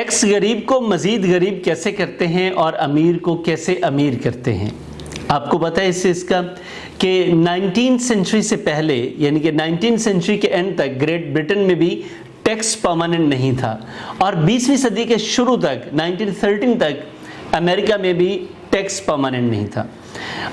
Tax गरीब को मज़ीद गरीब कैसे करते हैं और अमीर को कैसे अमीर करते हैं। आपको पता है इसका कि 19th सेंचुरी से पहले यानी कि 19th सेंचुरी के एंड तक ग्रेट ब्रिटेन में भी टैक्स परमानेंट नहीं था और 20वीं सदी के शुरू तक 1913 तक अमेरिका में भी टैक्स परमानेंट नहीं था।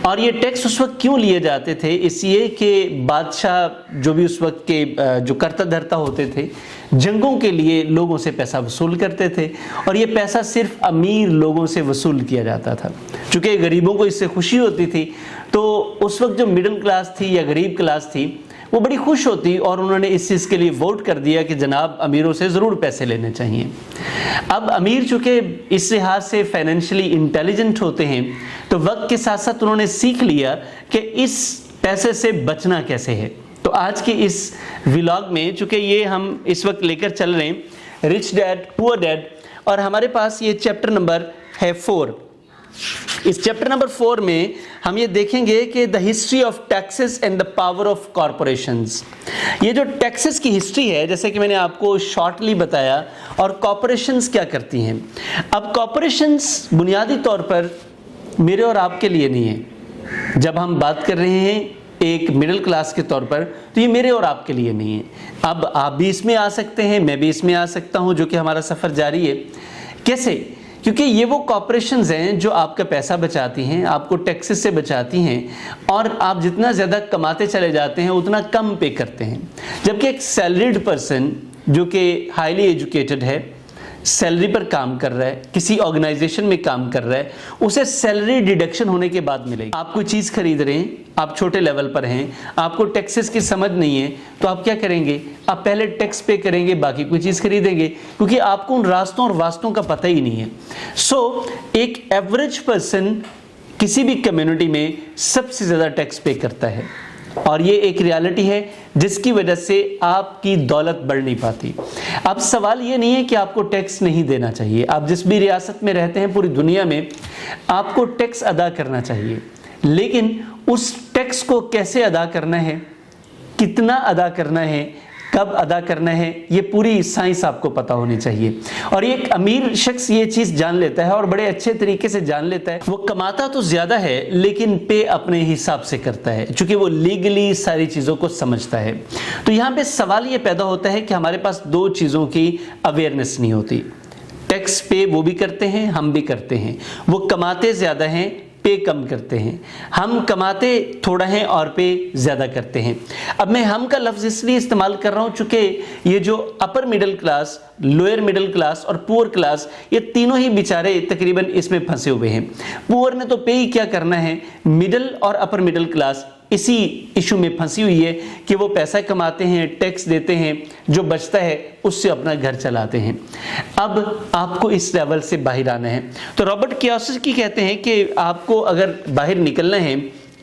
और ये टैक्स उस वक्त क्यों लिए जाते थे, इसलिए कि बादशाह जो भी उस वक्त के जो कर्ता धर्ता होते थे जंगों के लिए लोगों से पैसा वसूल करते थे और ये पैसा सिर्फ अमीर लोगों से वसूल किया जाता था। चूँकि गरीबों को इससे खुशी होती थी तो उस वक्त जो मिडिल क्लास थी या गरीब क्लास थी वो बड़ी खुश होती और उन्होंने इस चीज़ के लिए वोट कर दिया कि जनाब अमीरों से ज़रूर पैसे लेने चाहिए। अब अमीर चूँकि इस लिहाज से फाइनेंशियली इंटेलिजेंट होते हैं तो वक्त के साथ साथ उन्होंने सीख लिया कि इस पैसे से बचना कैसे है। तो आज के इस व्लॉग में चूँकि ये हम इस वक्त लेकर चल रहे हैं रिच डैड पुअर डैड और हमारे पास ये चैप्टर नंबर है 4। इस चैप्टर नंबर 4 में हम ये देखेंगे कि the history of taxes and the power of corporations. ये जो टैक्सेस की हिस्ट्री है जैसे कि मैंने आपको शॉर्टली बताया और कॉरपोरेशंस क्या करती हैं। अब कॉरपोरेशंस बुनियादी तौर पर मेरे और आपके लिए नहीं है। जब हम बात कर रहे हैं एक मिडिल क्लास के तौर पर तो ये मेरे और आपके लिए नहीं है। अब आप भी इसमें आ सकते हैं, मैं भी इसमें आ सकता हूँ, जो कि हमारा सफ़र जारी है। कैसे? क्योंकि ये वो कॉरपोरेशंस हैं जो आपका पैसा बचाती हैं, आपको टैक्सेस से बचाती हैं और आप जितना ज़्यादा कमाते चले जाते हैं उतना कम पे करते हैं। जबकि एक सैलरीड पर्सन जो कि हाईली एजुकेटेड है, सैलरी पर काम कर रहा है, किसी ऑर्गेनाइजेशन में काम कर रहा है, उसे सैलरी डिडक्शन होने के बाद मिलेगी। आप कोई चीज़ खरीद रहे हैं, आप छोटे लेवल पर हैं, आपको टैक्सेस की समझ नहीं है तो आप क्या करेंगे, आप पहले टैक्स पे करेंगे बाकी कोई चीज़ खरीदेंगे क्योंकि आपको उन रास्तों और वास्तों का पता ही नहीं है। सो एक एवरेज पर्सन किसी भी कम्युनिटी में सबसे ज़्यादा टैक्स पे करता है और ये एक रियलिटी है जिसकी वजह से आपकी दौलत बढ़ नहीं पाती। अब सवाल ये नहीं है कि आपको टैक्स नहीं देना चाहिए। आप जिस भी रियासत में रहते हैं पूरी दुनिया में आपको टैक्स अदा करना चाहिए, लेकिन उस टैक्स को कैसे अदा करना है, कितना अदा करना है, कब अदा करना है, ये पूरी साइंस आपको पता होनी चाहिए। और एक अमीर शख्स ये चीज़ जान लेता है और बड़े अच्छे तरीके से जान लेता है। वो कमाता तो ज़्यादा है लेकिन पे अपने हिसाब से करता है क्योंकि वो लीगली सारी चीज़ों को समझता है। तो यहाँ पे सवाल ये पैदा होता है कि हमारे पास दो चीज़ों की अवेयरनेस नहीं होती। टैक्स पे वो भी करते हैं, हम भी करते हैं। वो कमाते ज़्यादा हैं, पे कम करते हैं। हम कमाते थोड़ा हैं और पे ज़्यादा करते हैं। अब मैं हम का लफ्ज़ इसलिए इस्तेमाल कर रहा हूँ चूँकि ये जो upper middle class, lower middle class और पुअर क्लास ये तीनों ही बेचारे तकरीबन इसमें फंसे हुए हैं। पुअर ने तो पे ही क्या करना है, मिडिल और अपर मिडिल क्लास इसी इशू में फंसी हुई है कि वो पैसा कमाते हैं, टैक्स देते हैं, जो बचता है उससे अपना घर चलाते हैं। अब आपको इस लेवल से बाहर आना है। तो रॉबर्ट कियोसाकी कहते हैं कि आपको अगर बाहर निकलना है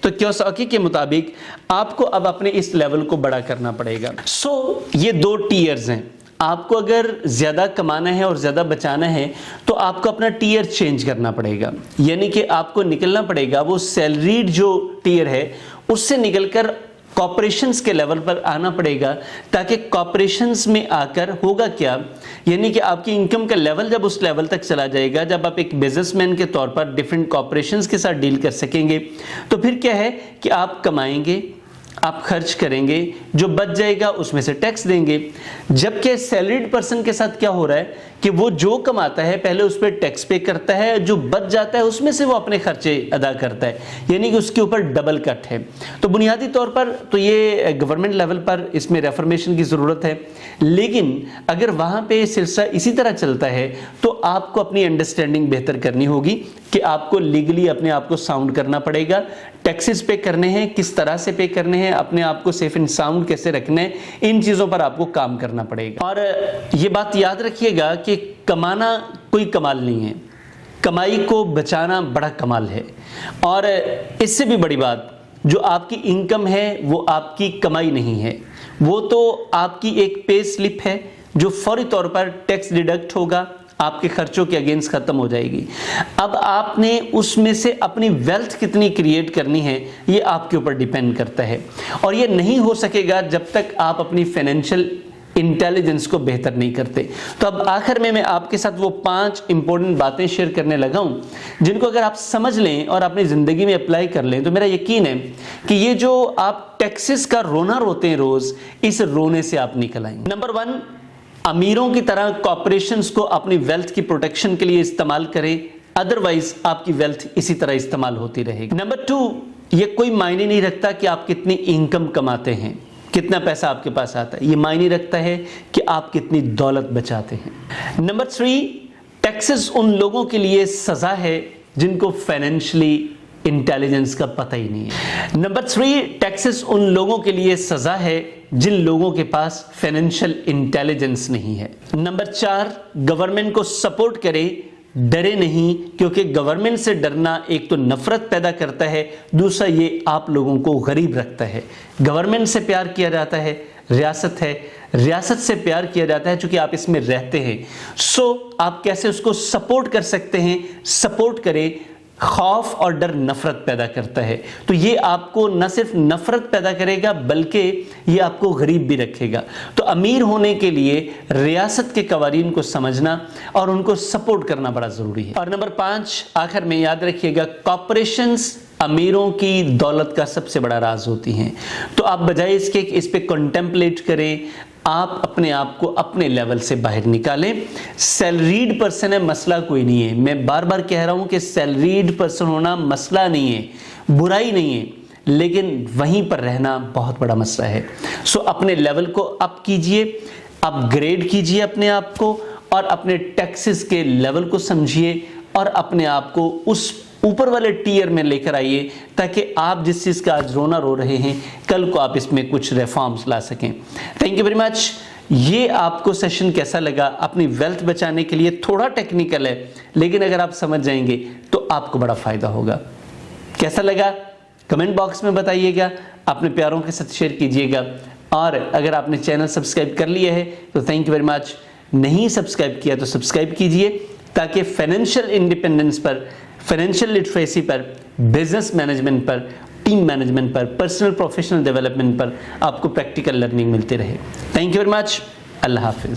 तो कियोसाकी के मुताबिक आपको अब अपने इस लेवल को बड़ा करना पड़ेगा। ये दो टीयर्स हैं। आपको अगर ज़्यादा कमाना है और ज़्यादा बचाना है तो आपको अपना टीयर चेंज करना पड़ेगा, यानी कि आपको निकलना पड़ेगा वो सैलरीड जो टीयर है उससे निकलकर कॉर्पोरेशंस के लेवल पर आना पड़ेगा। ताकि कॉर्पोरेशंस में आकर होगा क्या, यानी कि आपकी इनकम का लेवल जब उस लेवल तक चला जाएगा जब आप एक बिजनेसमैन के तौर पर डिफरेंट कॉर्पोरेशंस के साथ डील कर सकेंगे तो फिर क्या है कि आप कमाएंगे, आप खर्च करेंगे, जो बच जाएगा उसमें से टैक्स देंगे। जबकि सैलरीड पर्सन के साथ क्या हो रहा है कि वो जो कमाता है पहले उस पर टैक्स पे करता है, जो बच जाता है उसमें से वो अपने खर्चे अदा करता है, यानी कि उसके ऊपर डबल कट है। तो बुनियादी तौर पर तो ये गवर्नमेंट लेवल पर इसमें रेफॉर्मेशन की ज़रूरत है, लेकिन अगर वहाँ पे सिलसिला इसी तरह चलता है तो आपको अपनी अंडरस्टैंडिंग बेहतर करनी होगी कि आपको लीगली अपने आप को साउंड करना पड़ेगा। टैक्सेस पे करने हैं, किस तरह से पे करने हैं, अपने आप को सेफ एंड साउंड कैसे रखना है, इन चीज़ों पर आपको काम करना पड़ेगा। और ये बात याद रखिएगा कि कमाना कोई कमाल नहीं है, कमाई को बचाना बड़ा कमाल है। और इससे भी बड़ी बात, जो आपकी इनकम है वो आपकी कमाई नहीं है, वो तो आपकी एक पे स्लिप है जो फौरी तौर पर टैक्स डिडक्ट होगा, आपके खर्चों के अगेंस्ट ख़त्म हो जाएगी। अब आपने उसमें से अपनी वेल्थ कितनी क्रिएट करनी है ये आपके ऊपर डिपेंड करता है। और ये नहीं हो सकेगा जब तक आप अपनी फाइनेंशियल इंटेलिजेंस को बेहतर नहीं करते। तो अब आखिर में मैं आपके साथ वो 5 इंपॉर्टेंट बातें शेयर करने लगा हूं जिनको अगर आप समझ लें और अपनी जिंदगी में अप्लाई कर लें तो मेरा यकीन है कि ये जो आप टैक्सेस का रोना रोते हैं रोज, इस रोने से आप निकल आएंगे। नंबर 1, अमीरों की तरह कॉर्पोरेशंस को अपनी वेल्थ की प्रोटेक्शन के लिए इस्तेमाल करें, अदरवाइज आपकी वेल्थ इसी तरह इस्तेमाल होती रहेगी। नंबर 2, ये कोई मायने नहीं रखता कि आप कितनी इनकम कमाते हैं, कितना पैसा आपके पास आता है, ये मायने रखता है कि आप कितनी दौलत बचाते हैं। नंबर 3, टैक्सेस उन लोगों के लिए सजा है जिनको फाइनेंशियली इंटेलिजेंस का पता ही नहीं है। नंबर 3, टैक्सेस उन लोगों के लिए सजा है जिन लोगों के पास फाइनेंशियल इंटेलिजेंस नहीं है। नंबर 4, गवर्नमेंट को सपोर्ट करें, डरे नहीं, क्योंकि गवर्नमेंट से डरना एक तो नफरत पैदा करता है, दूसरा ये आप लोगों को गरीब रखता है। गवर्नमेंट से प्यार किया जाता है, रियासत है, रियासत से प्यार किया जाता है चूंकि आप इसमें रहते हैं। सो आप कैसे उसको सपोर्ट कर सकते हैं? सपोर्ट करें। खौफ और डर नफरत पैदा करता है, तो ये आपको न सिर्फ नफरत पैदा करेगा बल्कि ये आपको गरीब भी रखेगा। तो अमीर होने के लिए रियासत के कवानीन को समझना और उनको सपोर्ट करना बड़ा जरूरी है। और नंबर 5, आखिर में याद रखिएगा, कॉर्पोरेशंस अमीरों की दौलत का सबसे बड़ा राज होती हैं। तो आप बजाय इसके इस पे कॉन्टेम्पलेट करें, आप अपने आप को अपने लेवल से बाहर निकालें। सैलरीड पर्सन है, मसला कोई नहीं है। मैं बार बार कह रहा हूं कि सैलरीड पर्सन होना मसला नहीं है, बुराई नहीं है, लेकिन वहीं पर रहना बहुत बड़ा मसला है। सो अपने लेवल को अप कीजिए, अपग्रेड कीजिए अपने आप को, और अपने टैक्सेस के लेवल को समझिए और अपने आप को उस ऊपर वाले टीयर में लेकर आइए, ताकि आप जिस चीज़ का आज रोना रो रहे हैं कल को आप इसमें कुछ रिफॉर्म्स ला सकें। Thank you very much. ये आपको सेशन कैसा लगा? अपनी वेल्थ बचाने के लिए थोड़ा टेक्निकल है, लेकिन अगर आप समझ जाएंगे तो आपको बड़ा फायदा होगा। कैसा लगा कमेंट बॉक्स में बताइएगा, अपने प्यारों के साथ शेयर कीजिएगा, और अगर आपने चैनल सब्सक्राइब कर लिया है तो थैंक यू वेरी मच। नहीं सब्सक्राइब किया तो सब्सक्राइब कीजिए, ताकि फाइनेंशियल इंडिपेंडेंस पर, फाइनेंशियल लिटरेसी पर, बिजनेस मैनेजमेंट पर, टीम मैनेजमेंट पर, पर्सनल प्रोफेशनल डेवलपमेंट पर आपको प्रैक्टिकल लर्निंग मिलती रहे। Thank you very much. Allah Hafiz.